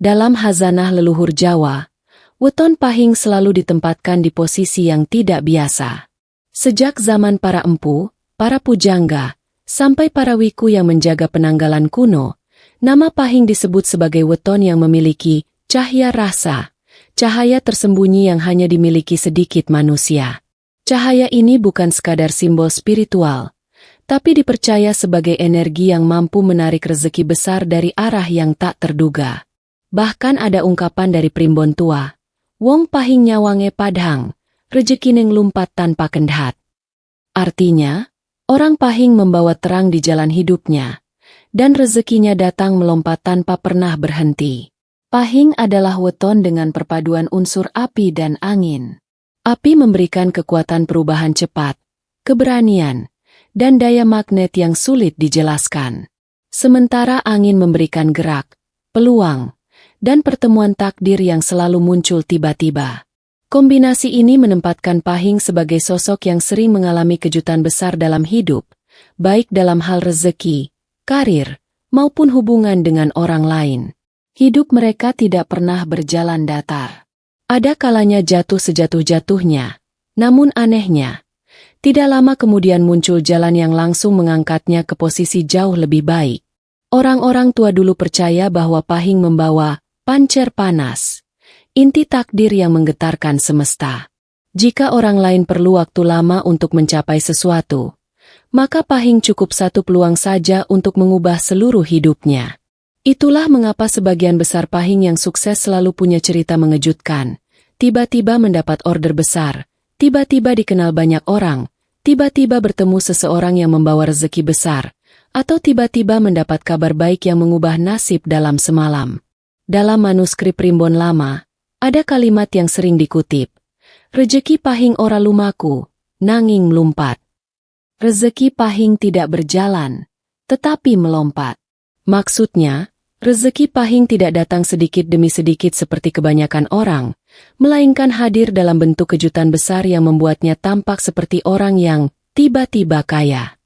Dalam khazanah leluhur Jawa, weton pahing selalu ditempatkan di posisi yang tidak biasa. Sejak zaman para empu, para pujangga, sampai para wiku yang menjaga penanggalan kuno, nama pahing disebut sebagai weton yang memiliki cahaya rasa, cahaya tersembunyi yang hanya dimiliki sedikit manusia. Cahaya ini bukan sekadar simbol spiritual, tapi dipercaya sebagai energi yang mampu menarik rezeki besar dari arah yang tak terduga. Bahkan ada ungkapan dari primbon tua, wong pahing nyawange padhang, rejeki neng lumpat tanpa kendhat. Artinya, orang pahing membawa terang di jalan hidupnya, dan rezekinya datang melompat tanpa pernah berhenti. Pahing adalah weton dengan perpaduan unsur api dan angin. Api memberikan kekuatan perubahan cepat, keberanian, dan daya magnet yang sulit dijelaskan. Sementara angin memberikan gerak, peluang, dan pertemuan takdir yang selalu muncul tiba-tiba. Kombinasi ini menempatkan pahing sebagai sosok yang sering mengalami kejutan besar dalam hidup, baik dalam hal rezeki, karir, maupun hubungan dengan orang lain. Hidup mereka tidak pernah berjalan datar. Ada kalanya jatuh sejatuh-jatuhnya, namun anehnya, tidak lama kemudian muncul jalan yang langsung mengangkatnya ke posisi jauh lebih baik. Orang-orang tua dulu percaya bahwa pahing membawa pancer panas, inti takdir yang menggetarkan semesta. Jika orang lain perlu waktu lama untuk mencapai sesuatu, maka pahing cukup satu peluang saja untuk mengubah seluruh hidupnya. Itulah mengapa sebagian besar pahing yang sukses selalu punya cerita mengejutkan. Tiba-tiba mendapat order besar, tiba-tiba dikenal banyak orang, tiba-tiba bertemu seseorang yang membawa rezeki besar, atau tiba-tiba mendapat kabar baik yang mengubah nasib dalam semalam. Dalam manuskrip primbon lama, ada kalimat yang sering dikutip. Rezeki pahing ora lumaku, nanging melumpat. Rezeki pahing tidak berjalan, tetapi melompat. Maksudnya, rezeki pahing tidak datang sedikit demi sedikit seperti kebanyakan orang, melainkan hadir dalam bentuk kejutan besar yang membuatnya tampak seperti orang yang tiba-tiba kaya.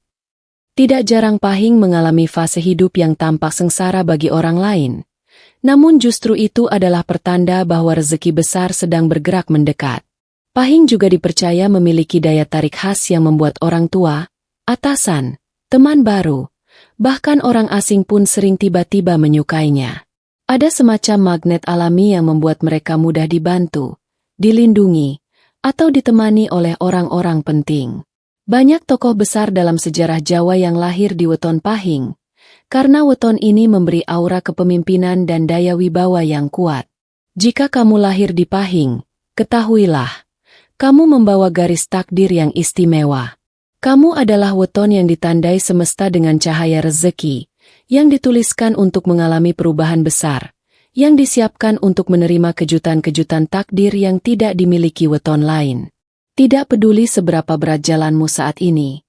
Tidak jarang pahing mengalami fase hidup yang tampak sengsara bagi orang lain. Namun justru itu adalah pertanda bahwa rezeki besar sedang bergerak mendekat. Pahing juga dipercaya memiliki daya tarik khas yang membuat orang tua, atasan, teman baru, bahkan orang asing pun sering tiba-tiba menyukainya. Ada semacam magnet alami yang membuat mereka mudah dibantu, dilindungi, atau ditemani oleh orang-orang penting. Banyak tokoh besar dalam sejarah Jawa yang lahir di weton pahing, karena weton ini memberi aura kepemimpinan dan daya wibawa yang kuat. Jika kamu lahir di pahing, ketahuilah, kamu membawa garis takdir yang istimewa. Kamu adalah weton yang ditandai semesta dengan cahaya rezeki, yang dituliskan untuk mengalami perubahan besar, yang disiapkan untuk menerima kejutan-kejutan takdir yang tidak dimiliki weton lain. Tidak peduli seberapa berat jalanmu saat ini,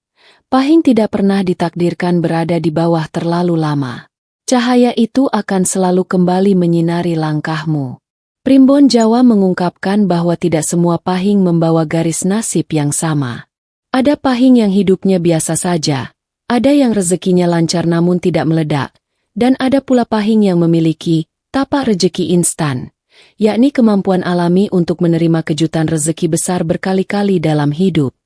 pahing tidak pernah ditakdirkan berada di bawah terlalu lama. Cahaya itu akan selalu kembali menyinari langkahmu. Primbon Jawa mengungkapkan bahwa tidak semua pahing membawa garis nasib yang sama. Ada pahing yang hidupnya biasa saja, ada yang rezekinya lancar namun tidak meledak, dan ada pula pahing yang memiliki tapak rezeki instan, yakni kemampuan alami untuk menerima kejutan rezeki besar berkali-kali dalam hidup.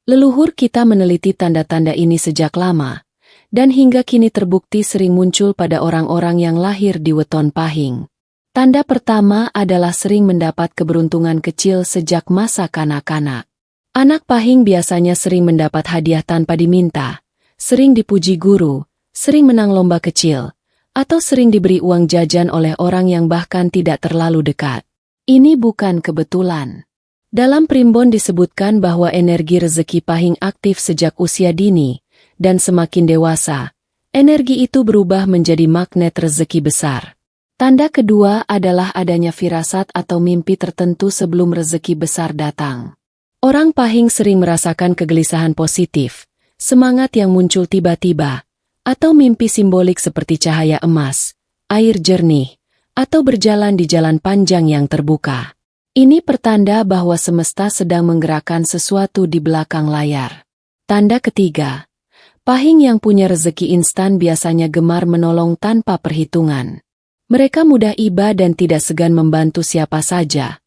Leluhur kita meneliti tanda-tanda ini sejak lama, dan hingga kini terbukti sering muncul pada orang-orang yang lahir di weton pahing. Tanda pertama adalah sering mendapat keberuntungan kecil sejak masa kanak-kanak. Anak pahing biasanya sering mendapat hadiah tanpa diminta, sering dipuji guru, sering menang lomba kecil, atau sering diberi uang jajan oleh orang yang bahkan tidak terlalu dekat. Ini bukan kebetulan. Dalam primbon disebutkan bahwa energi rezeki pahing aktif sejak usia dini, dan semakin dewasa, energi itu berubah menjadi magnet rezeki besar. Tanda kedua adalah adanya firasat atau mimpi tertentu sebelum rezeki besar datang. Orang pahing sering merasakan kegelisahan positif, semangat yang muncul tiba-tiba, atau mimpi simbolik seperti cahaya emas, air jernih, atau berjalan di jalan panjang yang terbuka. Ini pertanda bahwa semesta sedang menggerakkan sesuatu di belakang layar. Tanda ketiga, pahing yang punya rezeki instan biasanya gemar menolong tanpa perhitungan. Mereka mudah iba dan tidak segan membantu siapa saja,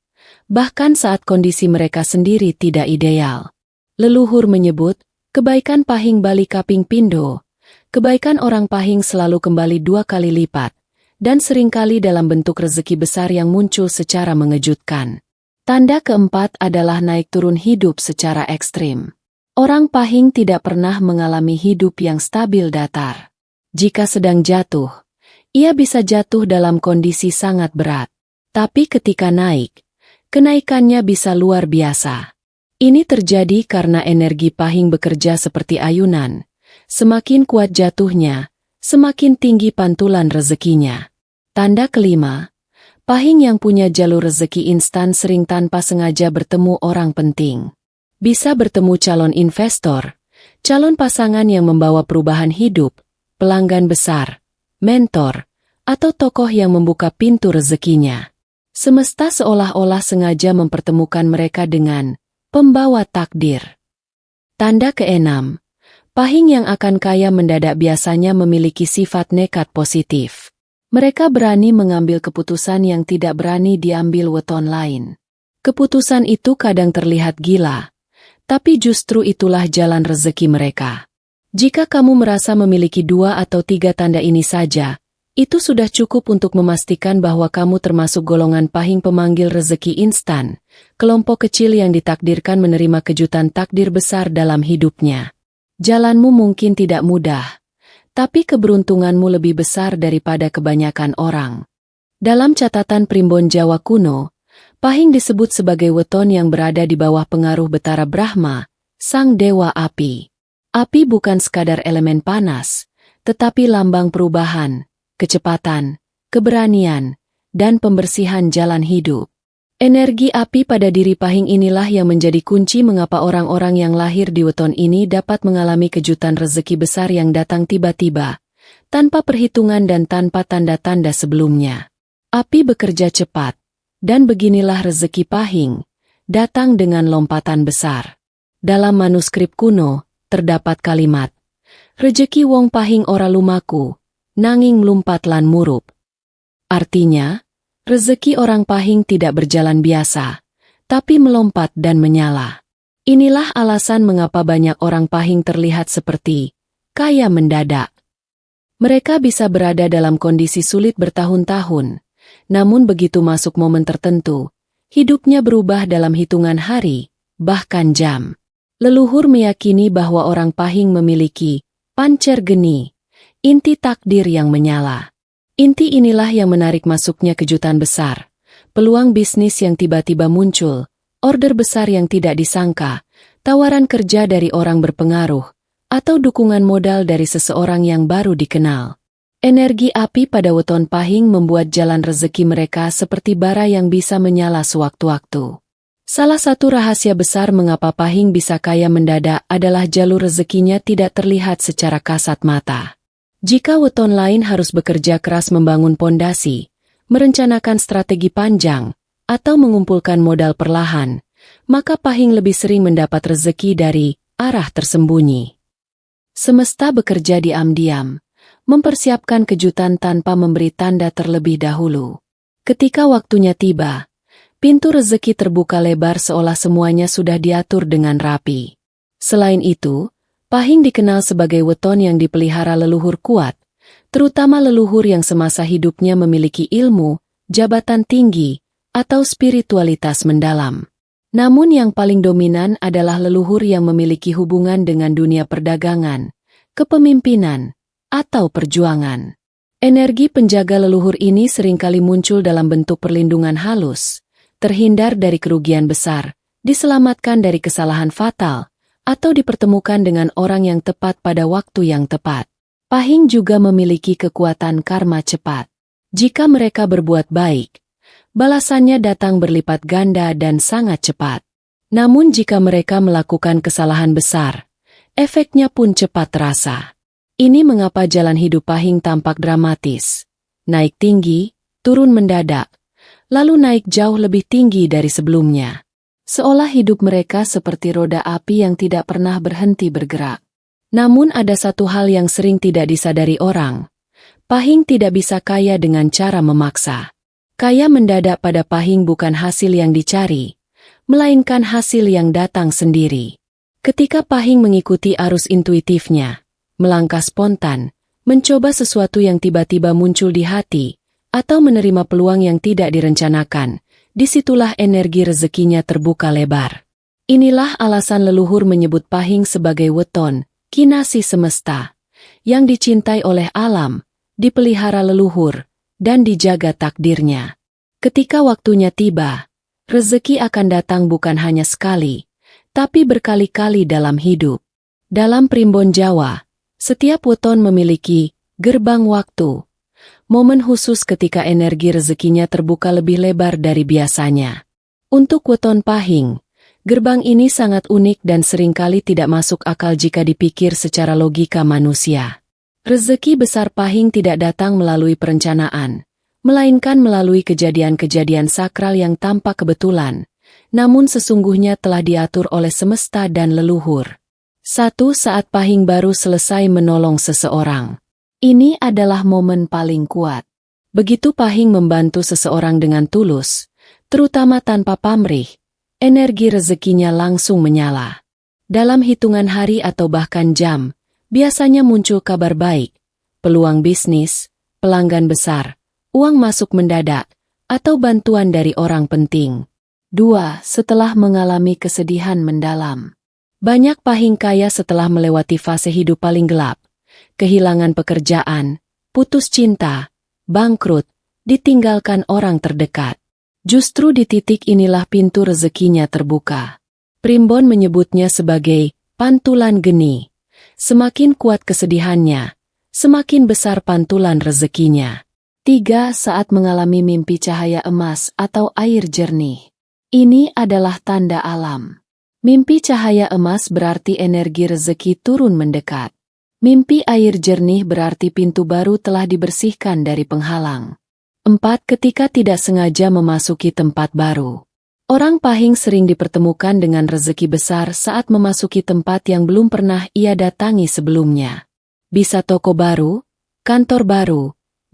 bahkan saat kondisi mereka sendiri tidak ideal. Leluhur menyebut, kebaikan pahing bali kaping pindo, kebaikan orang pahing selalu kembali 2 kali lipat, dan seringkali dalam bentuk rezeki besar yang muncul secara mengejutkan. Tanda keempat adalah naik turun hidup secara ekstrim. Orang pahing tidak pernah mengalami hidup yang stabil datar. Jika sedang jatuh, ia bisa jatuh dalam kondisi sangat berat. Tapi ketika naik, kenaikannya bisa luar biasa. Ini terjadi karena energi pahing bekerja seperti ayunan. Semakin kuat jatuhnya, semakin tinggi pantulan rezekinya. Tanda kelima, pahing yang punya jalur rezeki instan sering tanpa sengaja bertemu orang penting. Bisa bertemu calon investor, calon pasangan yang membawa perubahan hidup, pelanggan besar, mentor, atau tokoh yang membuka pintu rezekinya. Semesta seolah-olah sengaja mempertemukan mereka dengan pembawa takdir. Tanda keenam, pahing yang akan kaya mendadak biasanya memiliki sifat nekat positif. Mereka berani mengambil keputusan yang tidak berani diambil weton lain. Keputusan itu kadang terlihat gila, tapi justru itulah jalan rezeki mereka. Jika kamu merasa memiliki 2 atau 3 tanda ini saja, itu sudah cukup untuk memastikan bahwa kamu termasuk golongan pahing pemanggil rezeki instan, kelompok kecil yang ditakdirkan menerima kejutan takdir besar dalam hidupnya. Jalanmu mungkin tidak mudah, tapi keberuntunganmu lebih besar daripada kebanyakan orang. Dalam catatan primbon Jawa kuno, pahing disebut sebagai weton yang berada di bawah pengaruh Betara Brahma, sang dewa api. Api bukan sekadar elemen panas, tetapi lambang perubahan, kecepatan, keberanian, dan pembersihan jalan hidup. Energi api pada diri pahing inilah yang menjadi kunci mengapa orang-orang yang lahir di weton ini dapat mengalami kejutan rezeki besar yang datang tiba-tiba, tanpa perhitungan dan tanpa tanda-tanda sebelumnya. Api bekerja cepat, dan beginilah rezeki pahing, datang dengan lompatan besar. Dalam manuskrip kuno, terdapat kalimat, "Rejeki wong pahing ora lumaku, nanging mlumpat lan murup." Artinya, rezeki orang pahing tidak berjalan biasa, tapi melompat dan menyala. Inilah alasan mengapa banyak orang pahing terlihat seperti kaya mendadak. Mereka bisa berada dalam kondisi sulit bertahun-tahun, namun begitu masuk momen tertentu, hidupnya berubah dalam hitungan hari, bahkan jam. Leluhur meyakini bahwa orang pahing memiliki pancer geni, inti takdir yang menyala. Inti inilah yang menarik masuknya kejutan besar, peluang bisnis yang tiba-tiba muncul, order besar yang tidak disangka, tawaran kerja dari orang berpengaruh, atau dukungan modal dari seseorang yang baru dikenal. Energi api pada weton pahing membuat jalan rezeki mereka seperti bara yang bisa menyala sewaktu-waktu. Salah satu rahasia besar mengapa pahing bisa kaya mendadak adalah jalur rezekinya tidak terlihat secara kasat mata. Jika weton lain harus bekerja keras membangun pondasi, merencanakan strategi panjang, atau mengumpulkan modal perlahan, maka pahing lebih sering mendapat rezeki dari arah tersembunyi. Semesta bekerja diam-diam, mempersiapkan kejutan tanpa memberi tanda terlebih dahulu. Ketika waktunya tiba, pintu rezeki terbuka lebar seolah semuanya sudah diatur dengan rapi. Selain itu, pahing dikenal sebagai weton yang dipelihara leluhur kuat, terutama leluhur yang semasa hidupnya memiliki ilmu, jabatan tinggi, atau spiritualitas mendalam. Namun yang paling dominan adalah leluhur yang memiliki hubungan dengan dunia perdagangan, kepemimpinan, atau perjuangan. Energi penjaga leluhur ini seringkali muncul dalam bentuk perlindungan halus, terhindar dari kerugian besar, diselamatkan dari kesalahan fatal, atau dipertemukan dengan orang yang tepat pada waktu yang tepat. Pahing juga memiliki kekuatan karma cepat. Jika mereka berbuat baik, balasannya datang berlipat ganda dan sangat cepat. Namun jika mereka melakukan kesalahan besar, efeknya pun cepat terasa. Ini mengapa jalan hidup pahing tampak dramatis. Naik tinggi, turun mendadak, lalu naik jauh lebih tinggi dari sebelumnya. Seolah hidup mereka seperti roda api yang tidak pernah berhenti bergerak. Namun ada satu hal yang sering tidak disadari orang. Pahing tidak bisa kaya dengan cara memaksa. Kaya mendadak pada Pahing bukan hasil yang dicari, melainkan hasil yang datang sendiri. Ketika Pahing mengikuti arus intuitifnya, melangkah spontan, mencoba sesuatu yang tiba-tiba muncul di hati, atau menerima peluang yang tidak direncanakan, disitulah energi rezekinya terbuka lebar. Inilah alasan leluhur menyebut Pahing sebagai weton, kinasi semesta, yang dicintai oleh alam, dipelihara leluhur, dan dijaga takdirnya. Ketika waktunya tiba, rezeki akan datang bukan hanya sekali, tapi berkali-kali dalam hidup. Dalam primbon Jawa, setiap weton memiliki gerbang waktu, momen khusus ketika energi rezekinya terbuka lebih lebar dari biasanya. Untuk weton Pahing, gerbang ini sangat unik dan seringkali tidak masuk akal jika dipikir secara logika manusia. Rezeki besar Pahing tidak datang melalui perencanaan, melainkan melalui kejadian-kejadian sakral yang tanpa kebetulan, namun sesungguhnya telah diatur oleh semesta dan leluhur. Satu saat Pahing baru selesai menolong seseorang. Ini adalah momen paling kuat. Begitu Pahing membantu seseorang dengan tulus, terutama tanpa pamrih, energi rezekinya langsung menyala. Dalam hitungan hari atau bahkan jam, biasanya muncul kabar baik, peluang bisnis, pelanggan besar, uang masuk mendadak, atau bantuan dari orang penting. 2. Setelah mengalami kesedihan mendalam. Banyak Pahing kaya setelah melewati fase hidup paling gelap. Kehilangan pekerjaan, putus cinta, bangkrut, ditinggalkan orang terdekat. Justru di titik inilah pintu rezekinya terbuka. Primbon menyebutnya sebagai pantulan geni. Semakin kuat kesedihannya, semakin besar pantulan rezekinya. 3. Saat mengalami mimpi cahaya emas atau air jernih. Ini adalah tanda alam. Mimpi cahaya emas berarti energi rezeki turun mendekat. Mimpi air jernih berarti pintu baru telah dibersihkan dari penghalang. 4. Ketika tidak sengaja memasuki tempat baru. Orang Pahing sering dipertemukan dengan rezeki besar saat memasuki tempat yang belum pernah ia datangi sebelumnya. Bisa toko baru, kantor baru,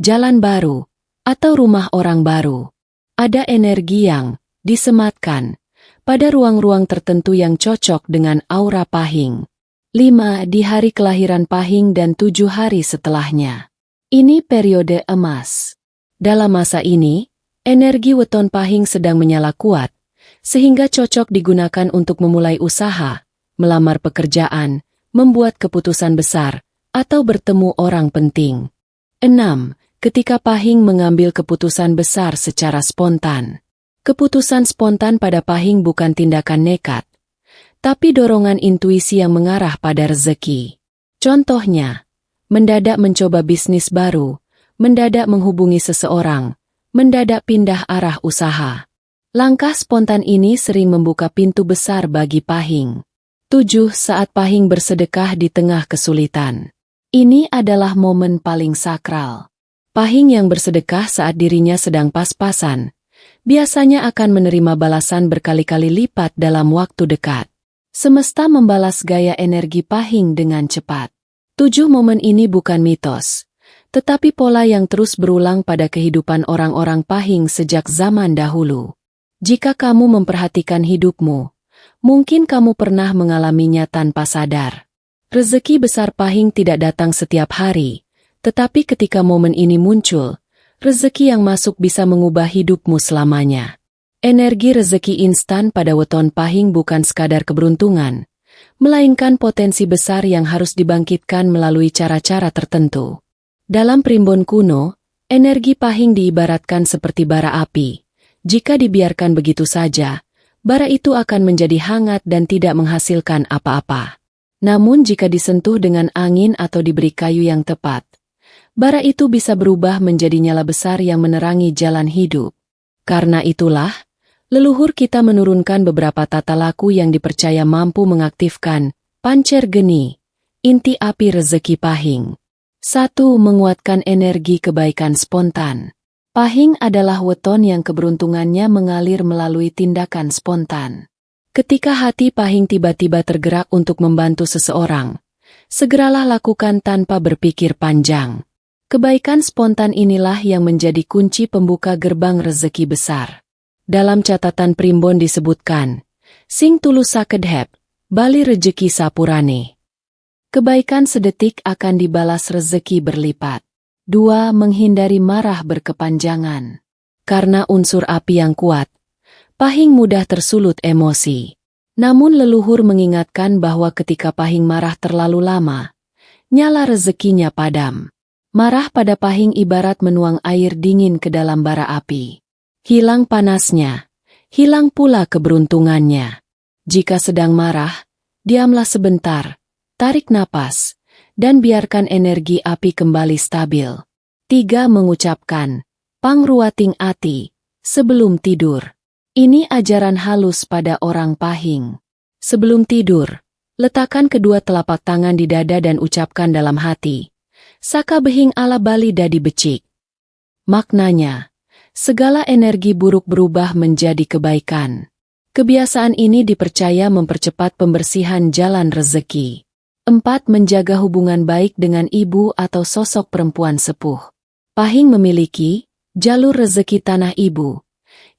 jalan baru, atau rumah orang baru. Ada energi yang disematkan pada ruang-ruang tertentu yang cocok dengan aura Pahing. 5. Di hari kelahiran Pahing dan 7 hari setelahnya. Ini periode emas. Dalam masa ini, energi weton Pahing sedang menyala kuat, sehingga cocok digunakan untuk memulai usaha, melamar pekerjaan, membuat keputusan besar, atau bertemu orang penting. 6. Ketika Pahing mengambil keputusan besar secara spontan. Keputusan spontan pada Pahing bukan tindakan nekat, tapi dorongan intuisi yang mengarah pada rezeki. Contohnya, mendadak mencoba bisnis baru, mendadak menghubungi seseorang, mendadak pindah arah usaha. Langkah spontan ini sering membuka pintu besar bagi Pahing. 7. Saat Pahing bersedekah di tengah kesulitan. Ini adalah momen paling sakral. Pahing yang bersedekah saat dirinya sedang pas-pasan, biasanya akan menerima balasan berkali-kali lipat dalam waktu dekat. Semesta membalas gaya energi Pahing dengan cepat. 7 momen ini bukan mitos, tetapi pola yang terus berulang pada kehidupan orang-orang Pahing sejak zaman dahulu. Jika kamu memperhatikan hidupmu, mungkin kamu pernah mengalaminya tanpa sadar. Rezeki besar Pahing tidak datang setiap hari, tetapi ketika momen ini muncul, rezeki yang masuk bisa mengubah hidupmu selamanya. Energi rezeki instan pada weton Pahing bukan sekadar keberuntungan, melainkan potensi besar yang harus dibangkitkan melalui cara-cara tertentu. Dalam primbon kuno, energi Pahing diibaratkan seperti bara api. Jika dibiarkan begitu saja, bara itu akan menjadi hangat dan tidak menghasilkan apa-apa. Namun jika disentuh dengan angin atau diberi kayu yang tepat, bara itu bisa berubah menjadi nyala besar yang menerangi jalan hidup. Karena itulah, leluhur kita menurunkan beberapa tata laku yang dipercaya mampu mengaktifkan pancer geni, inti api rezeki Pahing. 1. Menguatkan energi kebaikan spontan. Pahing adalah weton yang keberuntungannya mengalir melalui tindakan spontan. Ketika hati Pahing tiba-tiba tergerak untuk membantu seseorang, segeralah lakukan tanpa berpikir panjang. Kebaikan spontan inilah yang menjadi kunci pembuka gerbang rezeki besar. Dalam catatan primbon disebutkan, sing tulus sakedhep, bali rejeki sapurane. Kebaikan sedetik akan dibalas rezeki berlipat. 2. Menghindari marah berkepanjangan. Karena unsur api yang kuat, Pahing mudah tersulut emosi. Namun leluhur mengingatkan bahwa ketika Pahing marah terlalu lama, nyala rezekinya padam. Marah pada Pahing ibarat menuang air dingin ke dalam bara api. Hilang panasnya, hilang pula keberuntungannya. Jika sedang marah, diamlah sebentar, tarik napas, dan biarkan energi api kembali stabil. 3. Mengucapkan, pangruating ati, sebelum tidur. Ini ajaran halus pada orang Pahing. Sebelum tidur, letakkan kedua telapak tangan di dada dan ucapkan dalam hati, Saka behing ala bali dadi becik. Maknanya, segala energi buruk berubah menjadi kebaikan. Kebiasaan ini dipercaya mempercepat pembersihan jalan rezeki. 4. Menjaga hubungan baik dengan ibu atau sosok perempuan sepuh. Pahing memiliki jalur rezeki tanah ibu,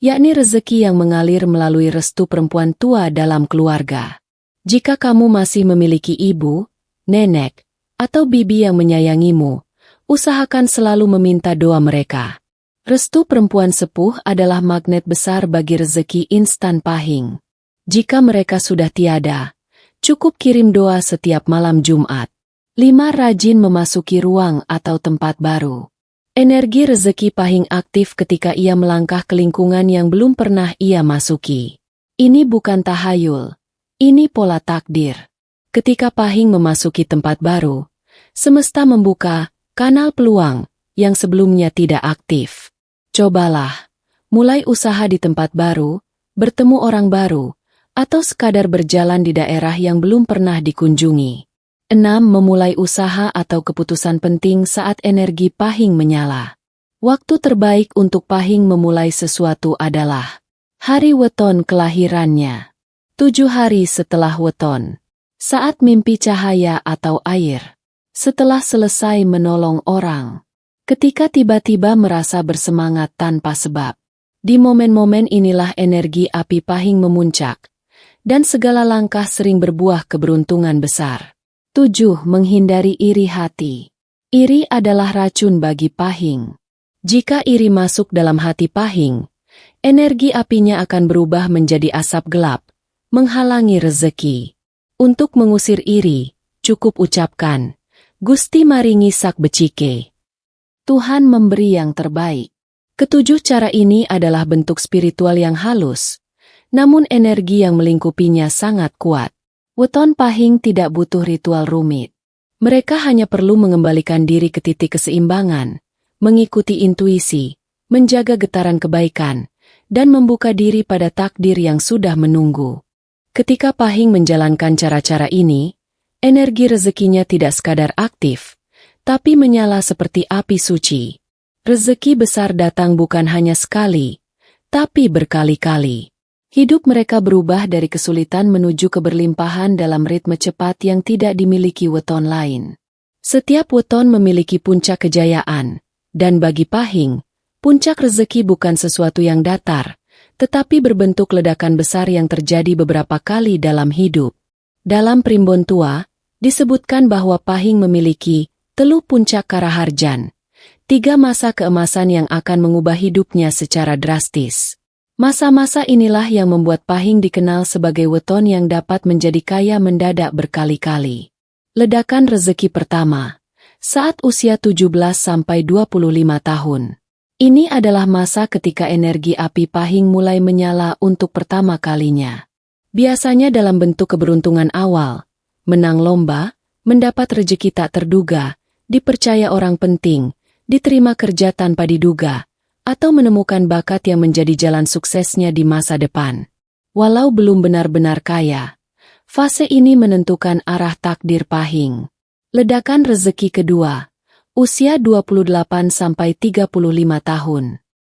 yakni rezeki yang mengalir melalui restu perempuan tua dalam keluarga. Jika kamu masih memiliki ibu, nenek, atau bibi yang menyayangimu, usahakan selalu meminta doa mereka. Restu perempuan sepuh adalah magnet besar bagi rezeki instan Pahing. Jika mereka sudah tiada, cukup kirim doa setiap malam Jumat. 5. Rajin memasuki ruang atau tempat baru. Energi rezeki Pahing aktif ketika ia melangkah ke lingkungan yang belum pernah ia masuki. Ini bukan tahayul, ini pola takdir. Ketika Pahing memasuki tempat baru, semesta membuka kanal peluang yang sebelumnya tidak aktif. Cobalah, mulai usaha di tempat baru, bertemu orang baru, atau sekadar berjalan di daerah yang belum pernah dikunjungi. 6. Memulai usaha atau keputusan penting saat energi Pahing menyala. Waktu terbaik untuk Pahing memulai sesuatu adalah hari weton kelahirannya. 7 hari setelah weton. Saat mimpi cahaya atau air. Setelah selesai menolong orang. Ketika tiba-tiba merasa bersemangat tanpa sebab. Di momen-momen inilah energi api Pahing memuncak. Dan segala langkah sering berbuah keberuntungan besar. 7. Menghindari iri hati. Iri adalah racun bagi Pahing. Jika iri masuk dalam hati Pahing, energi apinya akan berubah menjadi asap gelap, menghalangi rezeki. Untuk mengusir iri, cukup ucapkan, Gusti maringi sak becike. Tuhan memberi yang terbaik. Ketujuh cara ini adalah bentuk spiritual yang halus, namun energi yang melingkupinya sangat kuat. Weton Pahing tidak butuh ritual rumit. Mereka hanya perlu mengembalikan diri ke titik keseimbangan, mengikuti intuisi, menjaga getaran kebaikan, dan membuka diri pada takdir yang sudah menunggu. Ketika Pahing menjalankan cara-cara ini, energi rezekinya tidak sekadar aktif, tapi menyala seperti api suci. Rezeki besar datang bukan hanya sekali, tapi berkali-kali. Hidup mereka berubah dari kesulitan menuju keberlimpahan dalam ritme cepat yang tidak dimiliki weton lain. Setiap weton memiliki puncak kejayaan, dan bagi Pahing, puncak rezeki bukan sesuatu yang datar, tetapi berbentuk ledakan besar yang terjadi beberapa kali dalam hidup. Dalam primbon tua, disebutkan bahwa Pahing memiliki telu puncak karaharjan, 3 masa keemasan yang akan mengubah hidupnya secara drastis. Masa-masa inilah yang membuat Pahing dikenal sebagai weton yang dapat menjadi kaya mendadak berkali-kali. Ledakan rezeki pertama, saat usia 17-25 tahun. Ini adalah masa ketika energi api Pahing mulai menyala untuk pertama kalinya. Biasanya dalam bentuk keberuntungan awal, menang lomba, mendapat rejeki tak terduga, dipercaya orang penting, diterima kerja tanpa diduga, atau menemukan bakat yang menjadi jalan suksesnya di masa depan. Walau belum benar-benar kaya, fase ini menentukan arah takdir Pahing. Ledakan rezeki kedua, usia 28-35 tahun.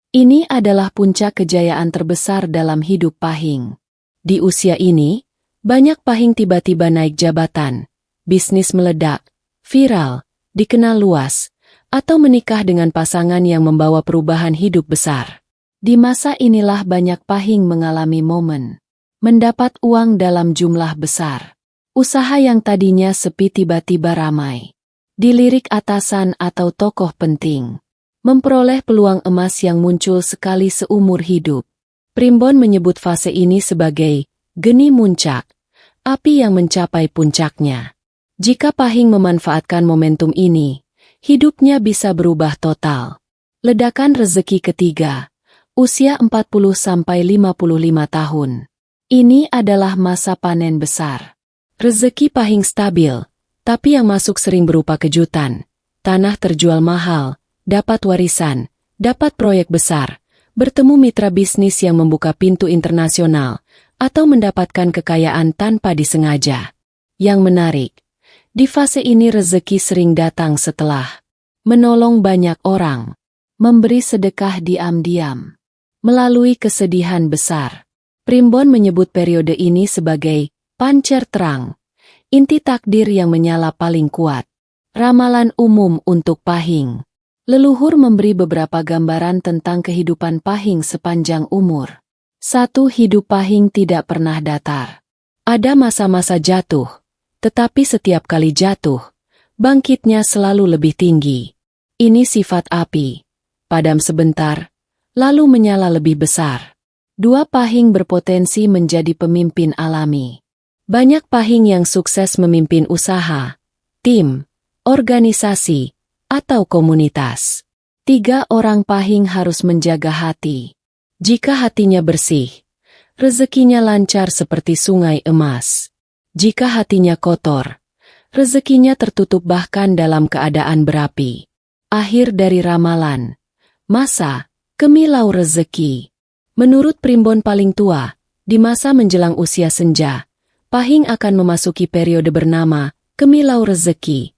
Ini adalah puncak kejayaan terbesar dalam hidup Pahing. Di usia ini, banyak Pahing tiba-tiba naik jabatan, bisnis meledak, viral, dikenal luas, atau menikah dengan pasangan yang membawa perubahan hidup besar. Di masa inilah banyak Pahing mengalami momen mendapat uang dalam jumlah besar. Usaha yang tadinya sepi tiba-tiba ramai. Dilirik atasan atau tokoh penting. Memperoleh peluang emas yang muncul sekali seumur hidup. Primbon menyebut fase ini sebagai geni muncak, api yang mencapai puncaknya. Jika Pahing memanfaatkan momentum ini, hidupnya bisa berubah total. Ledakan rezeki ketiga, usia 40-55 tahun. Ini adalah masa panen besar. Rezeki Pahing stabil, tapi yang masuk sering berupa kejutan. Tanah terjual mahal, dapat warisan, dapat proyek besar, bertemu mitra bisnis yang membuka pintu internasional, atau mendapatkan kekayaan tanpa disengaja. Yang menarik, di fase ini rezeki sering datang setelah menolong banyak orang, memberi sedekah diam-diam, melalui kesedihan besar. Primbon menyebut periode ini sebagai pancer terang, inti takdir yang menyala paling kuat. Ramalan umum untuk Pahing. Leluhur memberi beberapa gambaran tentang kehidupan Pahing sepanjang umur. 1. Hidup Pahing tidak pernah datar. Ada masa-masa jatuh, tetapi setiap kali jatuh, bangkitnya selalu lebih tinggi. Ini sifat api, padam sebentar, lalu menyala lebih besar. 2. Pahing berpotensi menjadi pemimpin alami. Banyak Pahing yang sukses memimpin usaha, tim, organisasi, atau komunitas. 3. Orang Pahing harus menjaga hati. Jika hatinya bersih, rezekinya lancar seperti sungai emas. Jika hatinya kotor, rezekinya tertutup bahkan dalam keadaan berapi. Akhir dari ramalan. Masa kemilau rezeki. Menurut Primbon paling tua, di masa menjelang usia senja, Pahing akan memasuki periode bernama kemilau rezeki.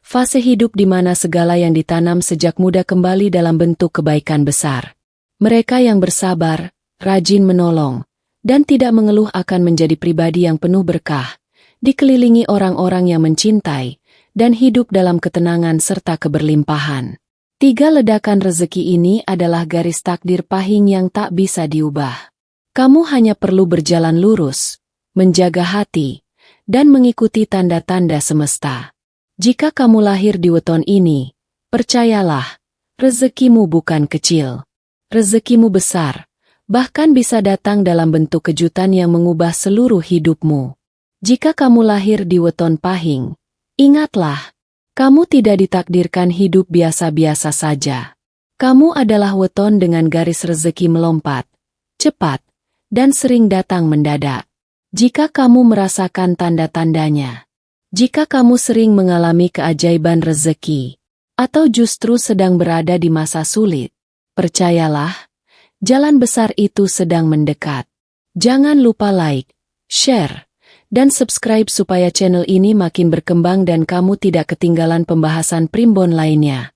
Fase hidup di mana segala yang ditanam sejak muda kembali dalam bentuk kebaikan besar. Mereka yang bersabar, rajin menolong, dan tidak mengeluh akan menjadi pribadi yang penuh berkah, dikelilingi orang-orang yang mencintai, dan hidup dalam ketenangan serta keberlimpahan. 3. Ledakan rezeki ini adalah garis takdir Pahing yang tak bisa diubah. Kamu hanya perlu berjalan lurus, menjaga hati, dan mengikuti tanda-tanda semesta. Jika kamu lahir di weton ini, percayalah, rezekimu bukan kecil. Rezekimu besar, bahkan bisa datang dalam bentuk kejutan yang mengubah seluruh hidupmu. Jika kamu lahir di weton Pahing, ingatlah, kamu tidak ditakdirkan hidup biasa-biasa saja. Kamu adalah weton dengan garis rezeki melompat, cepat, dan sering datang mendadak. Jika kamu merasakan tanda-tandanya, jika kamu sering mengalami keajaiban rezeki, atau justru sedang berada di masa sulit, percayalah, jalan besar itu sedang mendekat. Jangan lupa like, share, dan subscribe supaya channel ini makin berkembang dan kamu tidak ketinggalan pembahasan Primbon lainnya.